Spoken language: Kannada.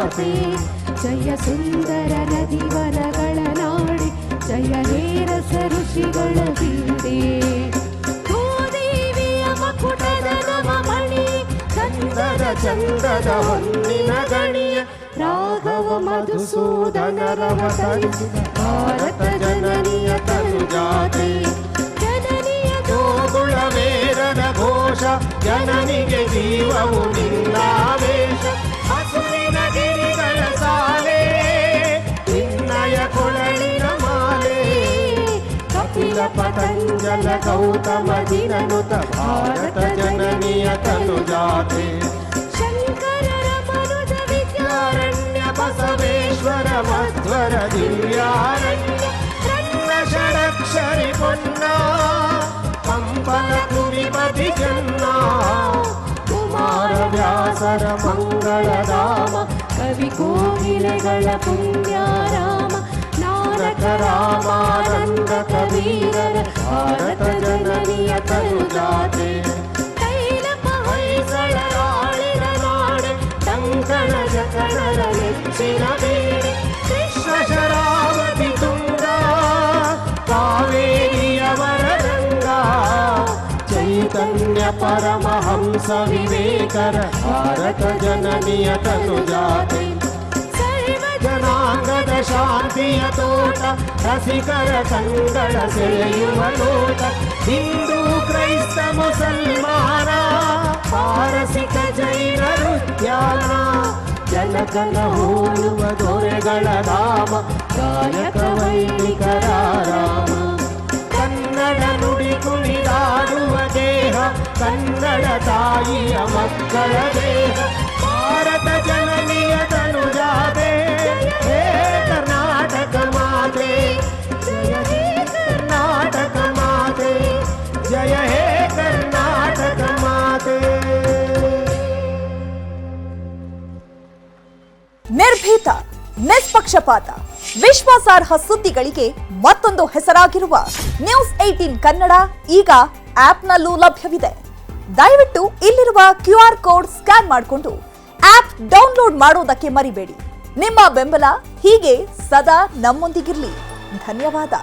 ಜಾತೆ ಜಯ ಸುಂದರ ನದಿವನಗಳ ನಾಡಿ ಜಯ ಹೇರಸ ಋಷಿಗಳ ಬೀಡೆ ಭೂದೇವಿಯ ಮಕುಟದ ನವಮಣಿ ಚಂದದ ಚಂದದ ಹೊನ್ನಿನ ಗಣಿಯ ರಾಘವ ಮಧುಸೂದನ ರವ ತರಿಸಿದ ಭಾರತ ಜನನಿಯ ತನುಜಾತೆ ಜನನಿಯ ಜೋಗುಳ ವೇರದ ಘೋಷ ಜನನಿಗೆ ಜೀವವು ನಿನ್ನಾವೇಶ ಹಸುರಿನ ಗಿರಿಗಳ ಸಾಲೆ ನಿನ್ನಯ ಕೊಳಲಿನ ಮಾಲೆ ಕಪಿಲ ಪತಂಜಲ ಗೌತಮ ದಿನನುತ ಭಾರತ ಜನನಿಯ ತನುಜಾತೆ ಶಂಕರರ ಮನುಜ ವಿದ್ಯಾರಣ್ಯ ಬಸವೇಶ್ವರ ಮಧ್ವರ ದಿವ್ಯಾರಣ್ಯ ರನ್ನ ಷಡಕ್ಷರಿ ಪೊನ್ನ ಕಂಪನ ಕುರಿಪತಿ ಜನ್ನ ಕುಮಾರ ವ್ಯಾಸರ ಮಂಗಳಧಾಮ ಕವಿ ಕೋಗಿಲೆಗಳ ಪುಣ್ಯಾರಾಮ ನಾನಕ ರಾಮಾನಂದ ಕಬೀರರ ಭಾರತ ಜನನಿಯ ತನುಜಾತೆ ತೈಲಪ ಹೊಯ್ಸಳ ರಾಳಿನ ನಾಡೆ ಟಂಕಣ ಜಕಣರ ನೆಚ್ಚಿನ ಬೇರೆ ಕೃಷ್ಣ ಶರಾವತಿ ತುಂಗ ಕಾವೇರಿಯವರ ರಂಗ ಚೈತನ್ಯ ಪರಮಹಂಸ ವಿವೇಕರ ಭಾರತ ಜನನಿಯ ತನುಜಾತೆ ಸರ್ವ ಜನಾಂಗದ ಶಾಂತಿಯ ತೋಟ ರಸಿಕರ ಕಂಗಳ ಸೆಳೆಯುವ ನೋಟ ಹಿಂದೂ ಕ್ರೈಸ್ತ ಮುಸಲ್ಮಾನ ಪಾರಸಿಕ ಜೈನರು ಧ್ಯಾನ ಜನಕನ ಹೋಲುವ ದೊರೆಗಳ ಧಾಮ ಗಾಯಕ ವೈದಿಕರ ರಾಮ ಕನ್ನಡ ನುಡಿ ಕುಣಿದಾಡುವ ದೇಹ ಕನ್ನಡ ತಾಯಿಯ ಮಕ್ಕಳ ದೇಹ ಭಾರತ ಜನನಿಯ ತನುಜಾತೆ ಹೇ ಕರ್ನಾಟಕ ಮಾತೆ ಜಯ ಹೇ ಕರ್ನಾಟಕ ಮಾತೆ ಜಯ ಹೇ ಕರ್ನಾಟಕ ಮಾತೆ. ನಿರ್ಭೀತ, ನಿಷ್ಪಕ್ಷಪಾತ, ವಿಶ್ವಾಸಾರ್ಹ ಸುದ್ದಿಗಳಿಗೆ ಮತ್ತೊಂದು ಹೆಸರಾಗಿರುವ ನ್ಯೂಸ್ 18 ಕನ್ನಡ ಈಗ ಆಪ್ನಲ್ಲೂ ಲಭ್ಯವಿದೆ. ದಯವಿಟ್ಟು ಇಲ್ಲಿರುವ QR ಕೋಡ್ ಸ್ಕ್ಯಾನ್ ಮಾಡಿಕೊಂಡು ಆಪ್ ಡೌನ್ಲೋಡ್ ಮಾಡೋದಕ್ಕೆ ಮರಿಬೇಡಿ. ನಿಮ್ಮ ಬೆಂಬಲ ಹೀಗೆ ಸದಾ ನಮ್ಮೊಂದಿಗಿರಲಿ. ಧನ್ಯವಾದ.